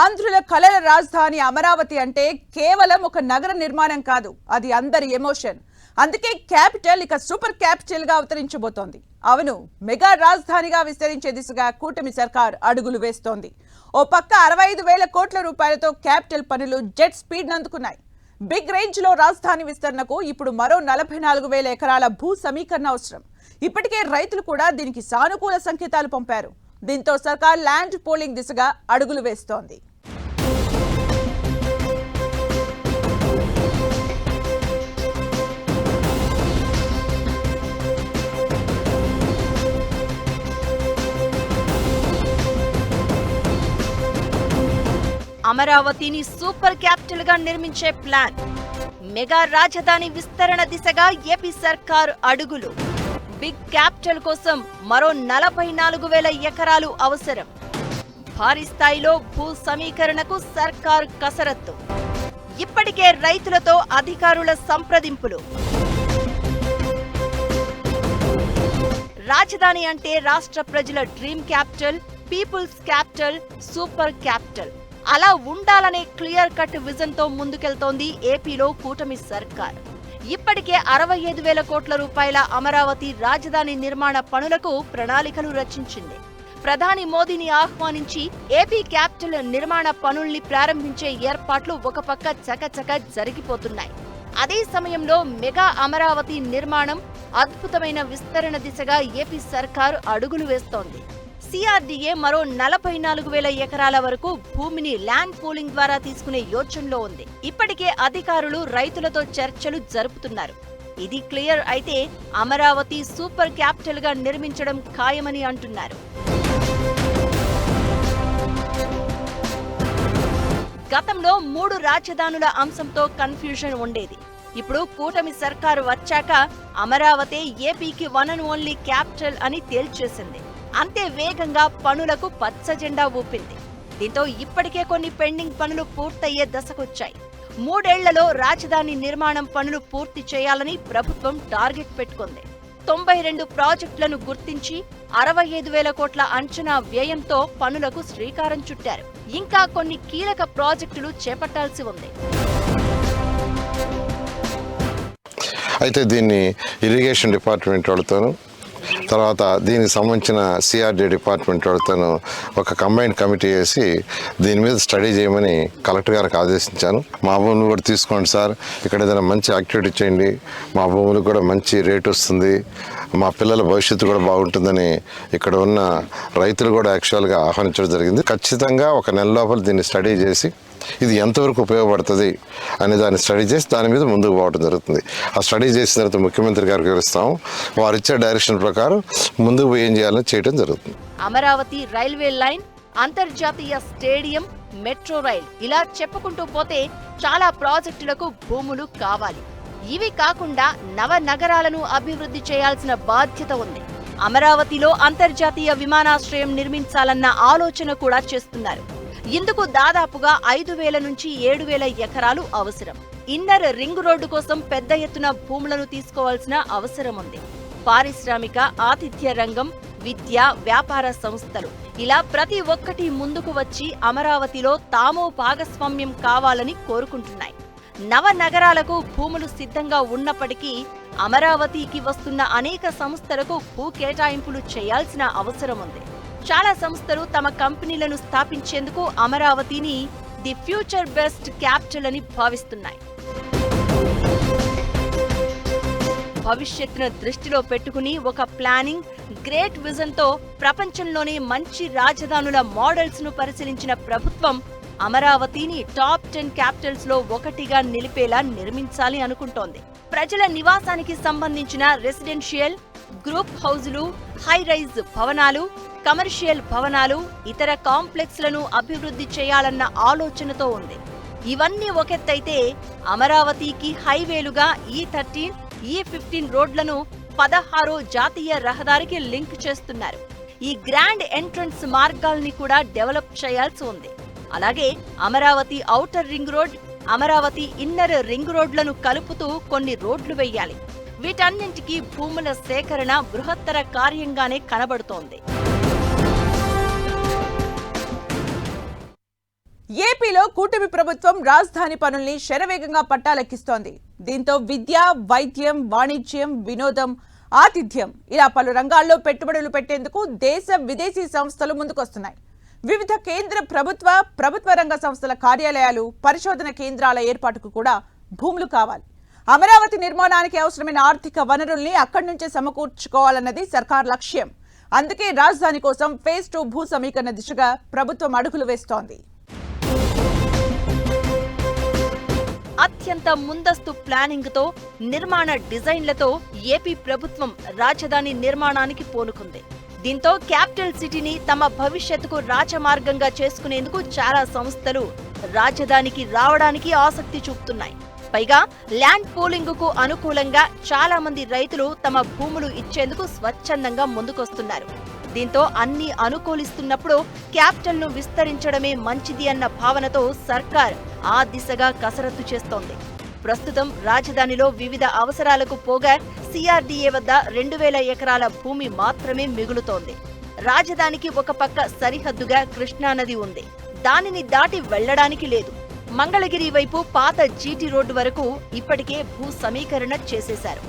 ఆంధ్రుల కలల రాజధాని అమరావతి అంటే కేవలం ఒక నగర నిర్మాణం కాదు, అది అందరి ఎమోషన్. అందుకే క్యాపిటల్ ఇక సూపర్ క్యాపిటల్ గా అవతరించబోతోంది. అవును, మెగా రాజధానిగా విస్తరించే దిశగా కూటమి సర్కార్ అడుగులు వేస్తోంది. ఓ పక్క 65,000 కోట్ల రూపాయలతో క్యాపిటల్ పనులు జెట్ స్పీడ్ అందుకున్నాయి. బిగ్ రేంజ్ లో రాజధాని విస్తరణకు ఇప్పుడు మరో 44,000 ఎకరాల భూ సమీకరణ అవసరం. ఇప్పటికే రైతులు కూడా దీనికి సానుకూల సంకేతాలు పంపారు. దీంతో సర్కార్ ల్యాండ్ పోలింగ్ దిశగా అడుగులు వేస్తోంది. అమరావతిని సూపర్ క్యాపిటల్ గా నిర్మించే ప్లాన్. మెగా రాజధాని విస్తరణ దిశగా ఏపీ సర్కార్ అడుగులు. బిగ్ క్యాపిటల్ కోసం మరో 44,000 ఎకరాలు అవసరం. భారీ స్థాయిలో భూ సమీకరణకు సర్కార్ కసరత్తు. ఇప్పటికే రైతులతో అధికారుల సంప్రదింపులు. రాజధాని అంటే రాష్ట్ర ప్రజల dream capital, peoples capital, super capital. అలా ఉండాలనే క్లియర్ కట్ విజన్ తో ముందుకెళ్తోంది ఏపీలో కూటమి సర్కార్. ఇప్పటికే 65,000 కోట్ల రూపాయల అమరావతి రాజధాని నిర్మాణ పనులకు ప్రణాళికలు రచించింది. ప్రధాని మోదీని ఆహ్వానించి ఏపీ క్యాపిటల్ నిర్మాణ పనుల్ని ప్రారంభించే ఏర్పాట్లు ఒక పక్క చకచక జరిగిపోతున్నాయి. అదే సమయంలో మెగా అమరావతి నిర్మాణం, అద్భుతమైన విస్తరణ దిశగా ఏపీ సర్కార్ అడుగులు వేస్తోంది. సిఆర్డీఏ మరో 44,000 ఎకరాల వరకు భూమిని ల్యాండ్ పూలింగ్ ద్వారా తీసుకునే యోచనలో ఉంది. ఇప్పటికే అధికారులు రైతులతో చర్చలు జరుపుతున్నారు. ఇది క్లియర్ అయితే అమరావతి సూపర్ క్యాపిటల్ గా నిర్మించడం ఖాయమని అంటున్నారు. గతంలో 3 రాజధానుల అంశంతో కన్ఫ్యూజన్ ఉండేది. ఇప్పుడు కూటమి సర్కారు వచ్చాక అమరావతి ఏపీకి వన్ అండ్ ఓన్లీ క్యాపిటల్ అని తేల్చేసింది. అంతే వేగంగా పనులకు పచ్చ జెండా ఊపింది. దీంతో ఇప్పటికే కొన్ని పెండింగ్ పనులు పూర్తయ్యే దశకొచ్చాయి. 3 ఏళ్లలో రాజధాని నిర్మాణం పనులు పూర్తి చేయాలని ప్రభుత్వం టార్గెట్ పెట్టుకుంది. 92 ప్రాజెక్టులను గుర్తించి 65,000 కోట్ల అంచనా వ్యయంతో పనులకు శ్రీకారం చుట్టారు. ఇంకా కొన్ని కీలక ప్రాజెక్టులు చేపట్టాల్సి ఉంది. అయితే దీన్ని ఇరిగేషన్ డిపార్ట్మెంట్ వాళ్ళతోనూ, తర్వాత దీనికి సంబంధించిన సిఆర్డీ డిపార్ట్మెంట్ వాళ్ళతోనూ ఒక కంబైన్డ్ కమిటీ వేసి దీని మీద స్టడీ చేయమని కలెక్టర్ గారికి ఆదేశించాను. మా భూములు కూడా తీసుకోండి సార్, ఇక్కడ ఏదైనా మంచి యాక్టివిటీ చేయండి, మా భూములకు కూడా మంచి రేట్ వస్తుంది, మా పిల్లల భవిష్యత్తు కూడా బాగుంటుందని ఇక్కడ ఉన్న రైతులు కూడా యాక్చువల్గా ఆహ్వానించడం జరిగింది. ఖచ్చితంగా ఒక నెల లోపల దీన్ని స్టడీ చేసి ఇది ఎంతవరకు ఉపయోగపడుతుంది అనే దాన్ని స్టడీ చేసి దాని మీద ముందుకు పోవడం జరుగుతుంది. ఆ స్టడీ చేసిన తర్వాత ముఖ్యమంత్రి గారికి వివరిస్తాము. వారు ఇచ్చే డైరెక్షన్ ప్రకారం ముందుకు పోయి ఏం చేయాలో చేయడం జరుగుతుంది. అమరావతి రైల్వే లైన్, అంతర్జాతీయ స్టేడియం, మెట్రో రైల్, ఇలా చెప్పుకుంటూ పోతే చాలా ప్రాజెక్టులకు భూములు కావాలి. ఇవి కాకుండా నవ నగరాలను అభివృద్ధి చేయాల్సిన బాధ్యత ఉంది. అమరావతిలో అంతర్జాతీయ విమానాశ్రయం నిర్మించాలన్న ఆలోచన కూడా చేస్తున్నారు. ఇందుకు దాదాపుగా 5,000 నుంచి 7,000 ఎకరాలు అవసరం. ఇన్నర్ రింగ్ రోడ్డు కోసం పెద్ద ఎత్తున భూములను తీసుకోవాల్సిన అవసరం ఉంది. పారిశ్రామిక, ఆతిథ్య రంగం, విద్య, వ్యాపార సంస్థలు, ఇలా ప్రతి ఒక్కటి ముందుకు వచ్చి అమరావతిలో తాము భాగస్వామ్యం కావాలని కోరుకుంటున్నాయి. నవ నగరాలకు భూములు సిద్ధంగా ఉన్నప్పటికీ అమరావతికి వస్తున్న అనేక సంస్థలకు భూ కేటాయింపులు చేయాల్సిన అవసరం ఉంది. చాలా సంస్థలు తమ కంపెనీలను స్థాపించేందుకు అమరావతిని ది ఫ్యూచర్ బెస్ట్ క్యాపిటల్ అని భావిస్తున్నాయి. భవిష్యత్తును దృష్టిలో పెట్టుకుని ఒక ప్లానింగ్, గ్రేట్ విజన్ తో ప్రపంచంలోనే మంచి రాజధానుల మోడల్స్ ను పరిశీలించిన ప్రభుత్వం అమరావతిని టాప్ 10 క్యాపిటల్స్ లో ఒకటిగా నిలిపేలా నిర్మించాలి అనుకుంటోంది. ప్రజల నివాసానికి సంబంధించిన రెసిడెన్షియల్, గ్రూప్ హౌజులు, హై రైజ్ భవనాలు, కమర్షియల్ భవనాలు, ఇతర కాంప్లెక్స్లను అభివృద్ధి చేయాలన్న ఆలోచనతో ఉంది. ఇవన్నీ ఒకెత్తైతే అమరావతికి హైవేలుగా E13, E15 రోడ్లను 16వ జాతీయ రహదారికి లింక్ చేస్తున్నారు. ఈ గ్రాండ్ ఎంట్రన్స్ మార్గాల్ని కూడా డెవలప్ చేయాల్సి ఉంది. అలాగే Amaravati outer ring road, Amaravati inner ring రోడ్లను కలుపుతూ కొన్ని రోడ్లు వేయాలి. వీటన్నింటికీ భూముల సేకరణ బృహత్తర కార్యంగానే కనబడుతోంది. ఏపీలో కూటమి ప్రభుత్వం రాజధాని పనుల్ని శరవేగంగా పట్టాలెక్కిస్తోంది. దీంతో విద్య, వైద్యం, వాణిజ్యం, వినోదం, ఆతిథ్యం ఇలా పలు రంగాల్లో పెట్టుబడులు పెట్టేందుకు దేశ విదేశీ సంస్థలు ముందుకొస్తున్నాయి. వివిధ కేంద్ర ప్రభుత్వ రంగ సంస్థల కార్యాలయాలు, పరిశోధన కేంద్రాల ఏర్పాటుకు కూడా భూములు కావాలి. అమరావతి నిర్మాణానికి అవసరమైన ఆర్థిక వనరుల్ని అక్కడి నుంచే సమకూర్చుకోవాలన్నది సర్కార్ లక్ష్యం. అందుకే రాజధాని కోసం ఫేజ్ 2 భూ సమీకరణ దిశగా ప్రభుత్వం అడుగులు వేస్తోంది. అత్యంత ముందస్తు ప్లానింగ్ తో, నిర్మాణ డిజైన్లతో ఏపీ ప్రభుత్వం రాజధాని నిర్మాణానికి పూనుకుంది. దీంతో క్యాపిటల్ సిటీని తమ భవిష్యత్తుకు రాజమార్గంగా చేసుకునేందుకు చాలా సంస్థలు రాజధానికి రావడానికి ఆసక్తి చూపుతున్నాయి. పైగా ల్యాండ్ పూలింగ్ కు అనుకూలంగా చాలా మంది రైతులు తమ భూములు ఇచ్చేందుకు స్వచ్ఛందంగా ముందుకొస్తున్నారు. దీంతో అన్ని అనుకూలిస్తున్నప్పుడు క్యాపిటల్ ను విస్తరించడమే మంచిది అన్న భావనతో సర్కార్ ఆ దిశగా కసరత్తు చేస్తోంది. ప్రస్తుతం రాజధానిలో వివిధ అవసరాలకు పోగా సిఆర్డీఏ వద్ద 2000 ఎకరాల భూమి మాత్రమే మిగులుతోంది. రాజధానికి ఒక పక్క సరిహద్దుగా కృష్ణానది ఉంది. దానిని దాటి వెళ్లడానికి లేదు. మంగళగిరి వైపు పాత జీటీ రోడ్డు వరకు ఇప్పటికే భూ సమీకరణ చేసేశారు.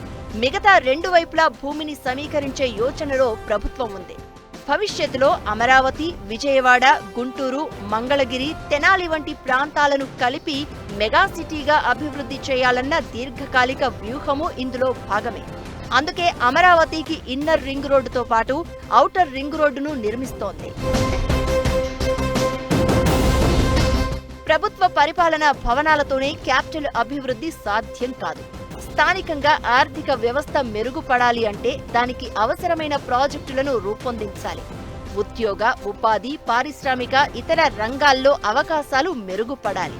మిగతా 2 వైపులా భూమిని సమీకరించే యోచనలో ప్రభుత్వం ఉంది. భవిష్యత్తులో అమరావతి, విజయవాడ, గుంటూరు, మంగళగిరి, తెనాలి వంటి ప్రాంతాలను కలిపి మెగా సిటీగా అభివృద్ధి చేయాలన్న దీర్ఘకాలిక వ్యూహము ఇందులో భాగమే. అందుకే అమరావతికి ఇన్నర్ రింగ్ రోడ్డుతో పాటు ఔటర్ రింగ్ రోడ్డును నిర్మిస్తోంది. ప్రభుత్వ పరిపాలనా భవనాలతోనే క్యాపిటల్ అభివృద్ధి సాధ్యం కాదు. స్థానికంగా ఆర్థిక వ్యవస్థ మెరుగుపడాలి అంటే దానికి అవసరమైన ప్రాజెక్టులను రూపొందించాలి. ఉద్యోగ, ఉపాధి, పారిశ్రామిక, ఇతర రంగాల్లో అవకాశాలు మెరుగుపడాలి.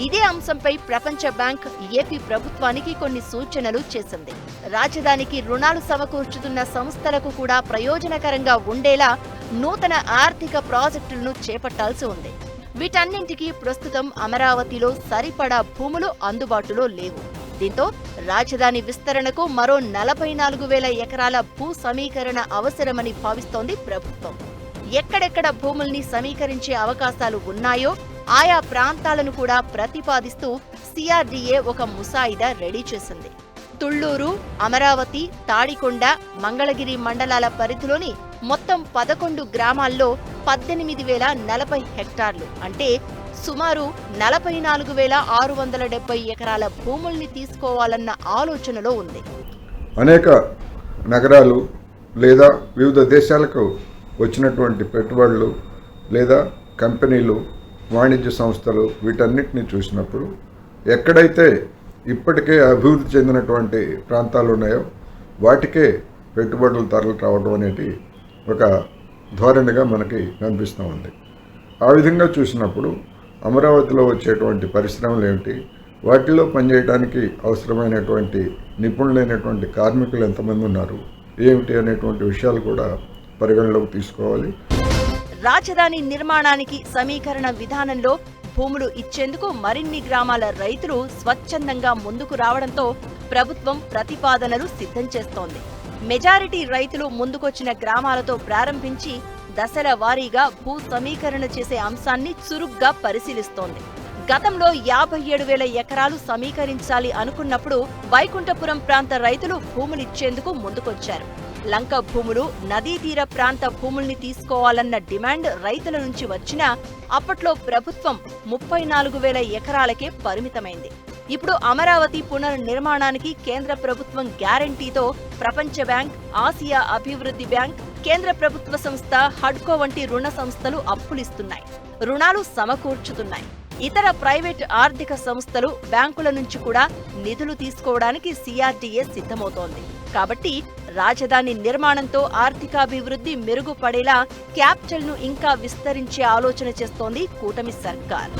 ఇదే అంశంపై ప్రపంచ బ్యాంక్ ఏపీ ప్రభుత్వానికి కొన్ని సూచనలు చేసింది. రాజధానికి రుణాలు సమకూర్చుతున్న సంస్థలకు కూడా ప్రయోజనకరంగా ఉండేలా నూతన ఆర్థిక ప్రాజెక్టులను చేపట్టాల్సి ఉంది. వీటన్నింటికీ ప్రస్తుతం అమరావతిలో సరిపడా భూములు అందుబాటులో లేవు. దీంతో రాజధాని విస్తరణకు మరో 44,000 ఎకరాల భూ సమీకరణ అవసరమని భావిస్తోంది ప్రభుత్వం. ఎక్కడెక్కడ భూముల్ని సమీకరించే అవకాశాలు ఉన్నాయో ఆయా ప్రాంతాలను కూడా ప్రతిపాదిస్తూ సిఆర్డీఏ ఒక ముసాయిదా రెడీ చేసింది. తుళ్లూరు, అమరావతి, తాడికొండ, మంగళగిరి మండలాల పరిధిలోని మొత్తం 11 గ్రామాల్లో 18,040 హెక్టార్లు అంటే సుమారు 44,670 ఎకరాల భూముల్ని తీసుకోవాలన్న ఆలోచనలో ఉంది. అనేక నగరాలు లేదా వివిధ దేశాలకు వచ్చినటువంటి పెట్టుబడులు లేదా కంపెనీలు, వాణిజ్య సంస్థలు వీటన్నిటిని చూసినప్పుడు ఎక్కడైతే ఇప్పటికే అభివృద్ధి చెందినటువంటి ప్రాంతాలు ఉన్నాయో వాటికే పెట్టుబడులు తరలి రావడం అనేది ఒక ధోరణిగా మనకి కనిపిస్తూ ఉంది. ఆ విధంగా చూసినప్పుడు అమరావతిలో వచ్చేటువంటి పరిశ్రమలు ఏమిటి, వాటిలో పనిచేయడానికి అవసరమైనటువంటి నిపుణులైనటువంటి కార్మికులు ఎంతమంది ఉన్నారు, ఏమిటి అనేటువంటి విషయాలు కూడా పరిగణలోకి తీసుకోవాలి. రాజధాని నిర్మాణానికి సమీకరణ విధానంలో భూములు ఇచ్చేందుకు మరిన్ని గ్రామాల రైతులు స్వచ్ఛందంగా ముందుకు రావడంతో ప్రభుత్వం ప్రతిపాదనలు సిద్ధం చేస్తోంది. మెజారిటీ రైతులు ముందుకొచ్చిన గ్రామాలతో ప్రారంభించి దశల వారీగా భూ సమీకరణ చేసే అంశాన్ని చురుగ్గా పరిశీలిస్తోంది. గతంలో 57,000 ఎకరాలు సమీకరించాలి అనుకున్నప్పుడు వైకుంఠపురం ప్రాంత రైతులు భూములిచ్చేందుకు ముందుకొచ్చారు. లంక భూములు, నదీ తీర ప్రాంత భూముల్ని తీసుకోవాలన్న డిమాండ్ రైతుల నుంచి వచ్చినా అప్పట్లో ప్రభుత్వం 34,000 ఎకరాలకే పరిమితమైంది. ఇప్పుడు అమరావతి పునర్నిర్మాణానికి కేంద్ర ప్రభుత్వం గ్యారంటీతో ప్రపంచ బ్యాంక్, ఆసియా అభివృద్ధి బ్యాంక్, కేంద్ర ప్రభుత్వ సంస్థ హడ్కో వంటి రుణ సంస్థలు అప్పులిస్తున్నాయి, రుణాలు సమకూర్చుతున్నాయి. ఇతర ప్రైవేట్ ఆర్థిక సంస్థలు, బ్యాంకుల నుంచి కూడా నిధులు తీసుకోవడానికి సిఆర్డీఏ సిద్ధమవుతోంది. కాబట్టి రాజధాని నిర్మాణంతో ఆర్థికాభివృద్ధి మెరుగుపడేలా క్యాపిటల్ ను ఇంకా విస్తరించే ఆలోచన చేస్తోంది కూటమి సర్కార్.